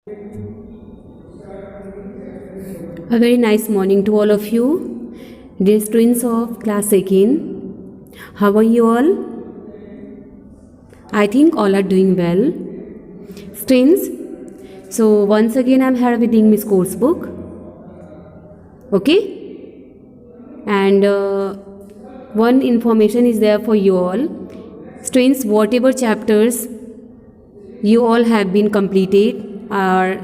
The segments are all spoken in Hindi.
A very nice morning to all of you, dear students of class 2nd. How are you all? I think all are doing well. Students, so once again I'm here with English course book. Okay? And one information is there for you all. Students, whatever chapters you all have been completed or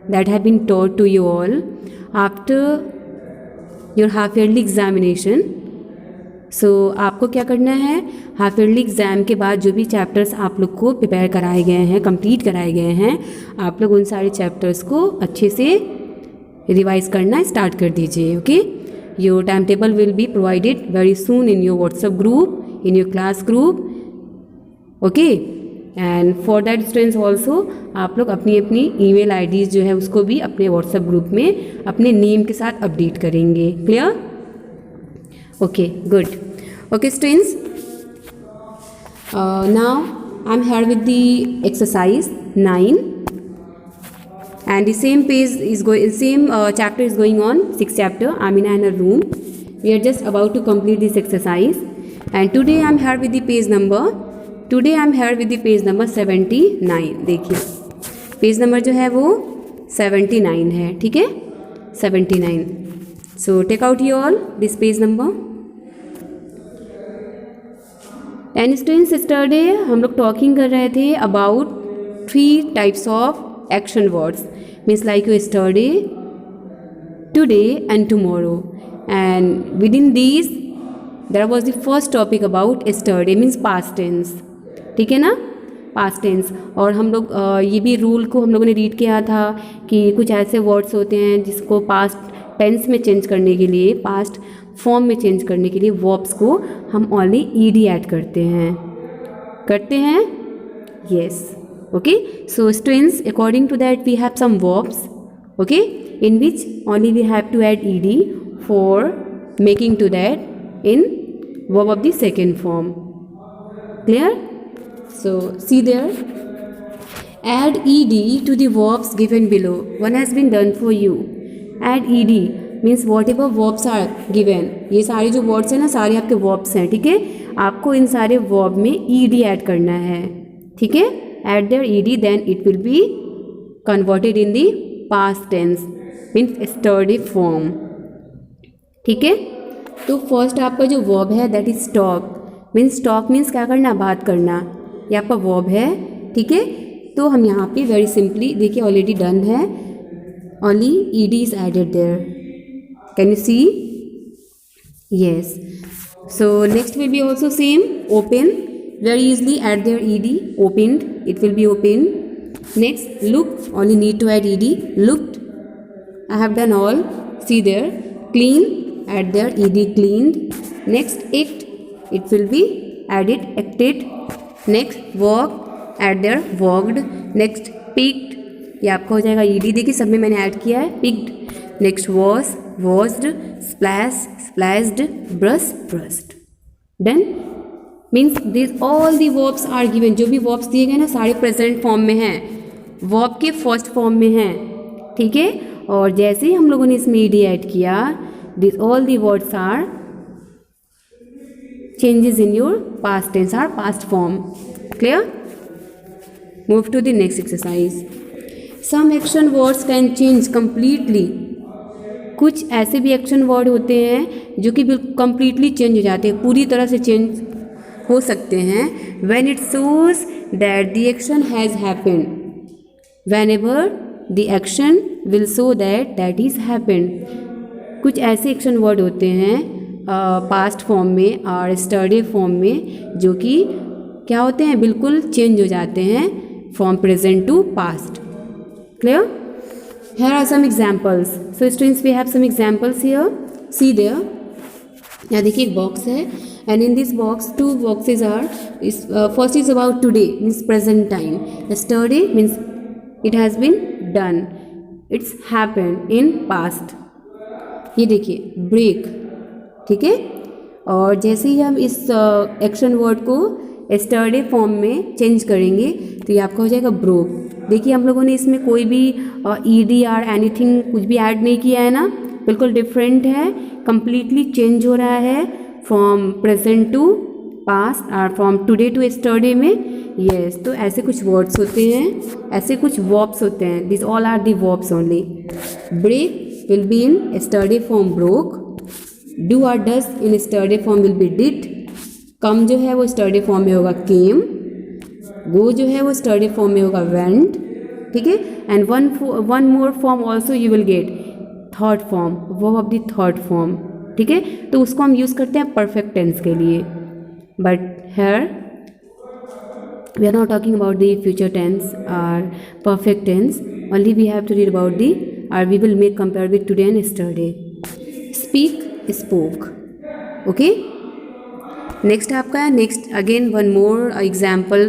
that have been taught to you all after your half yearly examination. सो आपको क्या करना है, हाफ ईयरली एग्ज़ाम के बाद जो भी चैप्टर्स आप लोग को प्रिपेयर कराए गए हैं, कंप्लीट कराए गए हैं, आप लोग उन सारे चैप्टर्स को अच्छे से रिवाइज करना स्टार्ट कर दीजिए. Okay, your time table will be provided very soon in your WhatsApp group, in your class group. Okay, and for that students also आप लोग अपनी अपनी ईमेल आईडीज़ जो है उसको भी अपने व्हाट्सएप ग्रुप में अपने नेम के साथ अपडेट करेंगे. Clear? Okay, good. Okay students, now I'm here with the exercise 9 and the same chapter is going on, 6th chapter. I'm in another room. We are just about to complete this exercise and today I'm here with the page number 79. देखिए पेज नंबर जो है वो 79 है. ठीक है, 79. So take out you all this page number. And students, yesterday हम लोग टॉकिंग कर रहे थे about 3 types of action words, means like yesterday, today and tomorrow. And with in these there was the first topic about yesterday means past tense. ठीक है ना, पास्ट टेंस. और हम लोग ये भी रूल को हम लोगों ने रीड किया था कि कुछ ऐसे वर्ड्स होते हैं जिसको पास्ट टेंस में चेंज करने के लिए, पास्ट फॉर्म में चेंज करने के लिए वर्ब्स को हम ओनली ईडी ऐड करते हैं. Yes. Okay, so students, according to that we have some verbs, okay, in which only we have to add ED for making to that in verb of the second form. Clear? So see there, add ed to the verbs given below. One has been done for you. Add ed means whatever verbs are given. ये सारे जो words हैं ना, सारे आपके verbs हैं. ठीक है, आपको इन सारे verb में ed ऐड करना है. ठीक है, add their ed, then it will be converted in the past tense means yesterday form. ठीक है, तो फर्स्ट आपका जो verb है that is talk means क्या करना, बात करना. ये आपका वर्ब है. ठीक है, तो हम यहाँ पे वेरी सिंपली देखिए ऑलरेडी डन है, only ED is added there. Can you see? Yes. So next will be also same, open. Very easily add there ED, opened, it will be open. Next look, only need to add ED, looked. I have done all, see there. Clean, add there ED, cleaned. Next act, it will be added, acted. Next work, at there, worked. Next picked, ये आपका हो जाएगा ईडी. देखिए सब में मैंने ऐड किया है, picked. Next wash, washed. Splash, splashed. Brush, brushed. Done. Means this all the verbs are given. जो भी वर्ब्स दिए गए ना सारे प्रेजेंट फॉर्म में हैं, वर्ब के फर्स्ट फॉर्म में हैं. ठीक है, और जैसे ही हम लोगों ने इसमें ईडी ऐड किया, this all the words are changes in your past tense or past form. Clear? Move to the next exercise. Some action words can change completely. कुछ ऐसे भी एक्शन वर्ड होते हैं जो कि बिल्कुल completely चेंज हो जाते हैं, पूरी तरह से चेंज हो सकते हैं. when it shows that the action has happened. whenever the action will show that is happened. कुछ ऐसे एक्शन वर्ड होते हैं पास्ट फॉर्म में और यस्टरडे फॉर्म में जो कि क्या होते हैं, बिल्कुल चेंज हो जाते हैं from present to past. Clear? Here are some examples. So students, we have some examples here. See there, यहाँ देखिए एक बॉक्स है and in this box 2 boxes are. First is about today means present time. Yesterday means it has been done, it's happened in past. ये देखिए ब्रेक. ठीक है, और जैसे ही हम इस एक्शन वर्ड को यस्टरडे फॉर्म में चेंज करेंगे तो ये आपका हो जाएगा ब्रोक. देखिए हम लोगों ने इसमें कोई भी ईडी और एनीथिंग कुछ भी ऐड नहीं किया है ना, बिल्कुल डिफरेंट है, कंप्लीटली चेंज हो रहा है फ्रॉम प्रेजेंट टू पास्ट और फ्रॉम टुडे टू यस्टरडे में। यस, तो ऐसे कुछ वर्ड्स होते हैं, ऐसे कुछ वर्ब्स होते हैं, this all are the verbs only. Break will be in yesterday form broke, do और does in yesterday form will be did, come जो है वो यस्टरडे फॉर्म में होगा केम, गो जो है वो यस्टरडे फॉर्म में होगा वेंट, ठीक है। And one more form also you will get, third form, verb of the third form, ठीक है। तो उसको हम यूज़ करते हैं परफेक्ट टेंस के लिए, but here we are not talking about the future tense or perfect tense, only we have to read about the, or we will make compare with today and yesterday. Speak, spoke, okay. Next आपका है, next again one more example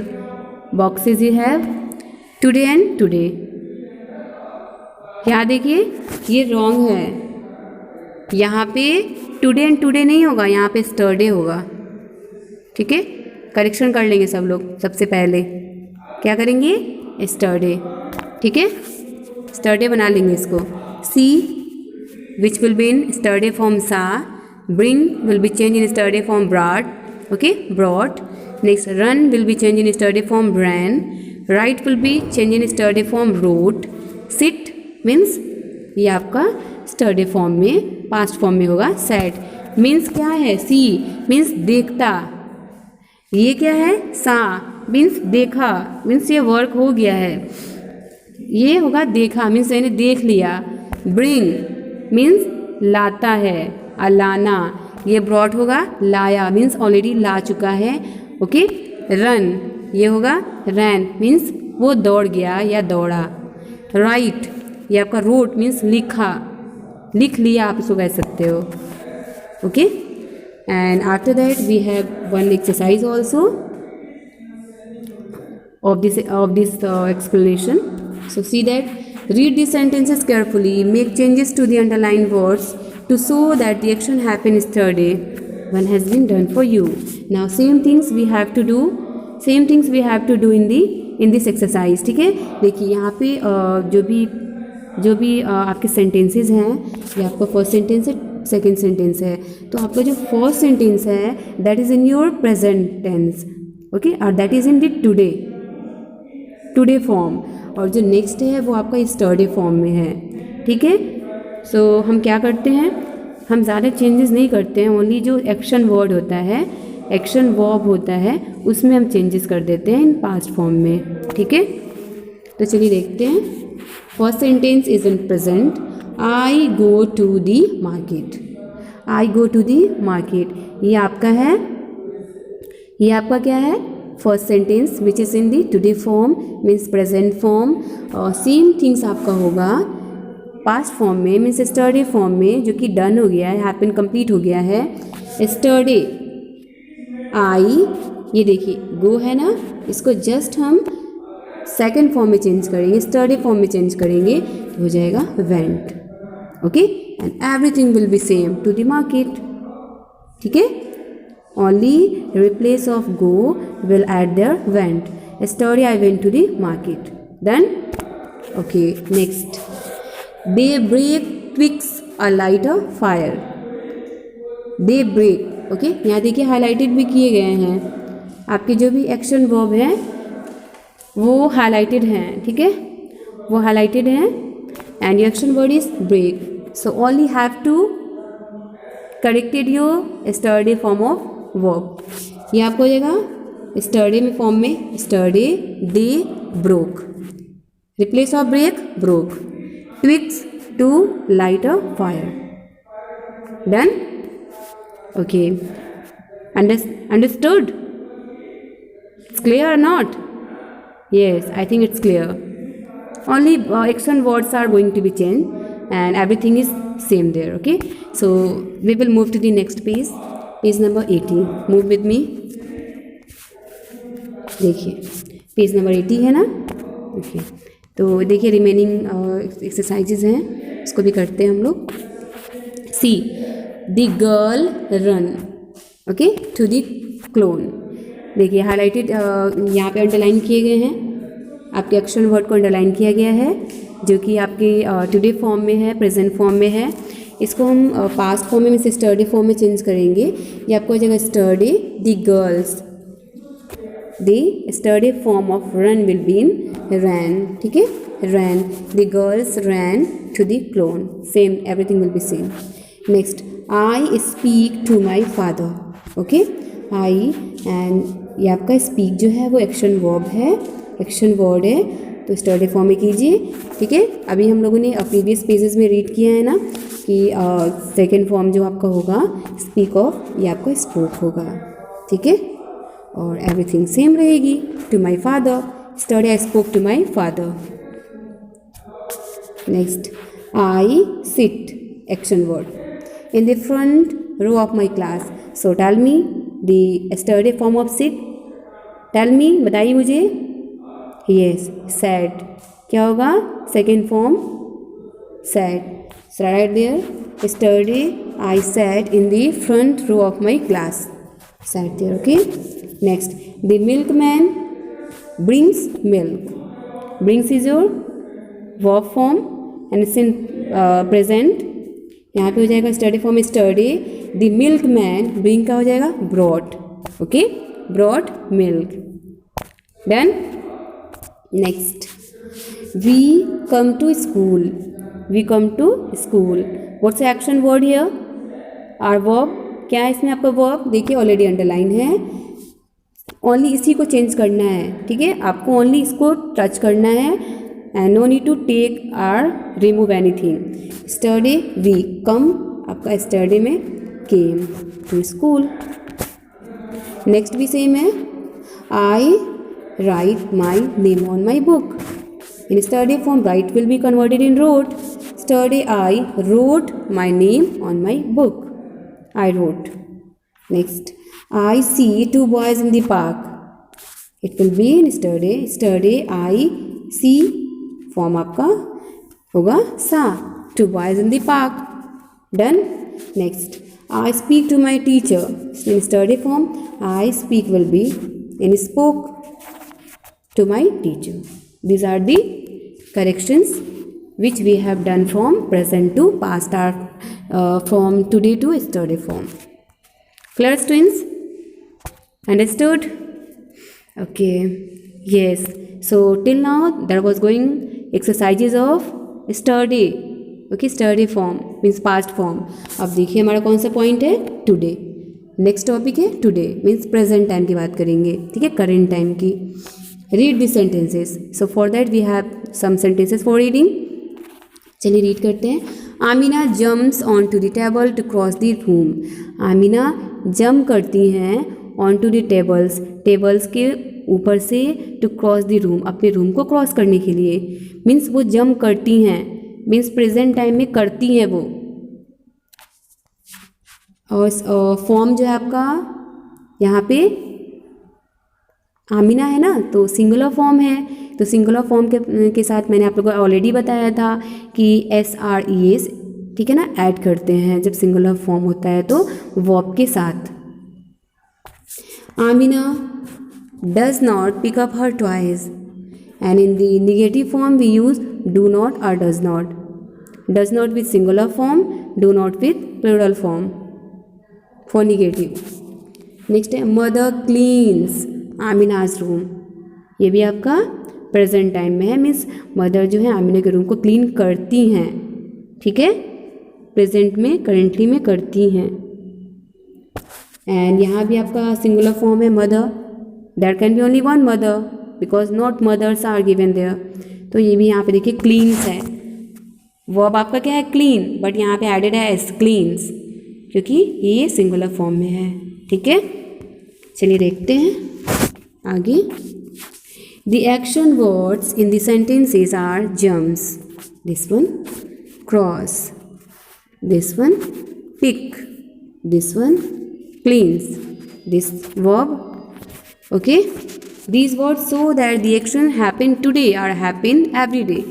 boxes you have, today and today। यहाँ देखिए ये wrong है, यहाँ पे today and today नहीं होगा, यहाँ पे yesterday होगा, ठीक है। करेक्शन कर लेंगे सब लोग, सबसे पहले क्या करेंगे, यस्टरडे, ठीक है, यस्टरडे बना लेंगे इसको। See which will be in yesterday form saw, bring will be change in yesterday form brought, okay brought. Next run will be change in yesterday form ran, write will be change in yesterday form wrote, sit means ये आपका यस्टरडे फॉर्म में पास्ट फॉर्म में होगा, सैट मीन्स क्या है, सी मीन्स देखता, ये क्या है, सा मीन्स देखा, मीन्स ये वर्क हो गया है, ये होगा देखा मीन्स मैंने देख लिया। ब्रिंग मीन्स लाता है, लाना, ये ब्रॉट होगा लाया मीन्स ऑलरेडी ला चुका है, ओके। रन ये होगा रैन मीन्स वो दौड़ गया या दौड़ा। राइट ये आपका रोट मीन्स लिखा, लिख लिया आप इसको कह सकते हो, okay. And after that we have one exercise also of this explanation. So see that, read these sentences carefully, make changes to the underlined words to show that the action happened yesterday, one has been done for you. Now same things we have to do in this exercise, ठीक है। देखिए यहाँ पे जो भी आपके सेंटेंसेस हैं, ये आपका फर्स्ट सेंटेंस है, सेकेंड सेंटेंस है, तो आपका जो फर्स्ट सेंटेंस है that is in your present tense, okay, और that is in the today form, और जो नेक्स्ट है वो आपका यस्टरडे फॉर्म में है, ठीक है। सो हम क्या करते हैं, हम ज़्यादा चेंजेस नहीं करते हैं, ओनली जो एक्शन वर्ड होता है, एक्शन वर्ब होता है, उसमें हम चेंजेस कर देते हैं इन पास्ट फॉर्म में, ठीक है। तो चलिए देखते हैं। First sentence is in present, I go to the market, I go to the market, ये आपका है, ये आपका क्या है, first sentence which is in the today form means present form. और सेम थिंग्स आपका होगा पास्ट फॉर्म में मीन्स यस्टरडे फॉर्म में, जो कि डन हो गया है, हैपन कंप्लीट हो गया है। यस्टरडे आई, ये देखिए गो है ना, इसको जस्ट हम सेकेंड फॉर्म में चेंज करेंगे, यस्टरडे फॉर्म में चेंज करेंगे, तो हो जाएगा went, okay. And everything will be same to the market, ठीक है। Only replace of go will add there went, yesterday I went to the market, done, okay. Next, they break twigs a lighter fire, they break, okay, यहाँ देखिए हाईलाइटेड भी किए गए हैं, आपके जो भी एक्शन वर्ब हैं वो हाईलाइटेड हैं, ठीक है, वो हाईलाइटेड हैं, and your action word is break, so only have to corrected your yesterday form of verb, ये आपको हो जाएगा यस्टरडे में फॉर्म में, yesterday they broke, replace of break broke, twigs to light a fire, done, okay. Understood? It's clear or not? Yes, I think it's clear. Only action words are going to be changed and everything is same there, okay? So we will move to the next page, page number 80. Move with me. देखिए पेज नंबर 80 है ना, ओके। तो देखिए रिमेनिंग एक्सरसाइजेज हैं, इसको भी करते हैं हम लोग। See the girl run, okay, to the clone, देखिए हाईलाइटेड यहाँ पे अंडरलाइन किए गए हैं, आपके एक्शन वर्ड को अंडरलाइन किया गया है, जो कि आपके टुडे फॉर्म में है, प्रेजेंट फॉर्म में है। इसको हम पास्ट फॉर्म में से स्टडी फॉर्म में चेंज करेंगे। ये आपको हो जाएगा study the girls, the study form of run will be in ran, ठीक है, ran, the girls ran to the clone, same everything will be same. Next, I speak to my father, okay, I, and ये आपका स्पीक जो है वो एक्शन वर्ब है, एक्शन वर्ड है, तो स्टडी फॉर्म में कीजिए, ठीक है। अभी हम लोगों ने प्रीवियस पेजेस में रीड किया है ना कि सेकेंड फॉर्म जो आपका होगा स्पीक ऑफ, ये आपका स्पोक होगा, ठीक है, और एवरीथिंग सेम रहेगी। To my father, study I spoke to my father. Next, I sit, action word in the front row of my class, so tell me the study form of sit, tell me, बताइए मुझे। यस, सैट, क्या होगा second form, sat, right there, study I sat in the front row of my class, sat there, okay. Next, the milk man brings milk, brings is your verb form and it's in present, यहाँ पे हो जाएगा study form study, the milk man, bring का हो जाएगा brought, okay, brought milk, done. Next, we come to school, we come to school, what's action word here, or verb, क्या है इसमें आपका वर्ब, देखिए ऑलरेडी अंडरलाइन है, ओनली इसी को चेंज करना है, ठीक है, आपको ओनली इसको टच करना है and no need to take or remove anything. Study, we, come आपका स्टडी में केम टू स्कूल। नेक्स्ट भी सेम है, I write my name on my book, in study form write will be converted in wrote, study I wrote my name on my book, I wrote. Next, I see two boys in the park, it will be in study, study I see form आपका होगा सा, two boys in the park, done. Next, I speak to my teacher, in study form I speak will be in spoke to my teacher. These are the corrections which we have done from present to past, from today to study form. Clear, students? Understood? Okay. Yes. So till now there was going exercises of study. Okay, study form means past form. अब देखिए हमारा कौन सा पॉइंट है, टुडे। नेक्स्ट टॉपिक है टुडे मीन्स प्रेजेंट टाइम की बात करेंगे, ठीक है, करेंट टाइम की। Read the sentences, so for that we have some sentences for reading. चलिए रीड करते हैं। Amina jumps on to the table to cross the room, Amina jump करती हैं on to the tables, tables के ऊपर से, टू क्रॉस द रूम, अपने रूम को क्रॉस करने के लिए, मीन्स वो जंप करती हैं, मीन्स प्रेजेंट टाइम में करती हैं वो। और फॉर्म जो है आपका यहाँ पे आमिना है ना, तो सिंगुलर फॉर्म है, तो सिंगुलर फॉर्म के साथ मैंने आप लोगों को ऑलरेडी बताया था कि SRES, ठीक है ना, ऐड करते हैं जब सिंगुलर फॉर्म होता है तो वर्ब के साथ। Amina does not pick up her toys, and in the negative form we use do not और does not, does not with singular form, do not with plural form for negative. Next है मदर क्लीन्स आमिनाज रूम, ये भी आपका प्रेजेंट टाइम में है, मीन्स मदर जो है आमिना के रूम को क्लीन करती हैं, ठीक है, प्रेजेंट में करेंटली में करती हैं। एंड यहाँ भी आपका सिंगुलर फॉर्म है mother, there can be only one mother because not mothers are given there, तो ये भी यहाँ पे देखिए क्लीन्स है, वर्ब आपका क्या है क्लीन, बट यहाँ पे एडेड है एस, क्लीन्स, क्योंकि ये सिंगुलर फॉर्म में है, ठीक है। चलिए देखते हैं आगे। The action words in the sentences are jumps, this one cross, this one pick, this one cleans, this verb, okay, these words show that the action happen today or happen every day।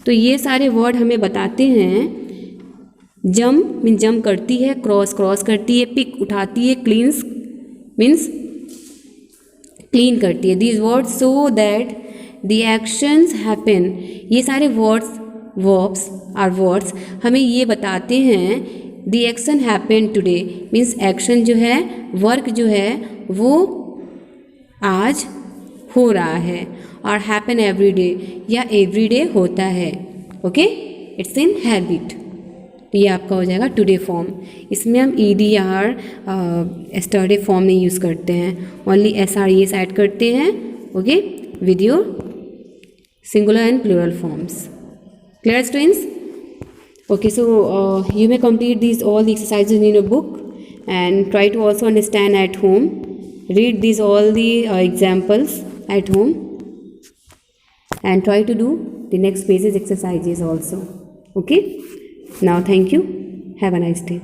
तो ये सारे वर्ड हमें बताते हैं, जंप मीन जंप करती है, क्रॉस क्रॉस करती है, पिक उठाती है, क्लीन्स मीन्स क्लीन करती है। These words show that the actions happen, ये सारे वर्ब्स आर वर्ड्स हमें ये बताते हैं the action happen today means action जो है, वर्क जो है वो आज हो रहा है, और हैपन एवरी डे या एवरी डे होता है। Okay, it's in habit. तो ये आपका हो जाएगा टुडे फॉर्म। इसमें हम EDR एस्टरडे फॉर्म नहीं यूज़ करते हैं, ओनली SRES ऐड करते हैं। Okay, with your singular and plural forms. Clear students? Okay, so you may complete these all the exercises in your book and try to also understand at home. Read these all the examples at home and try to do the next pages exercises also. Okay, now thank you. Have a nice day.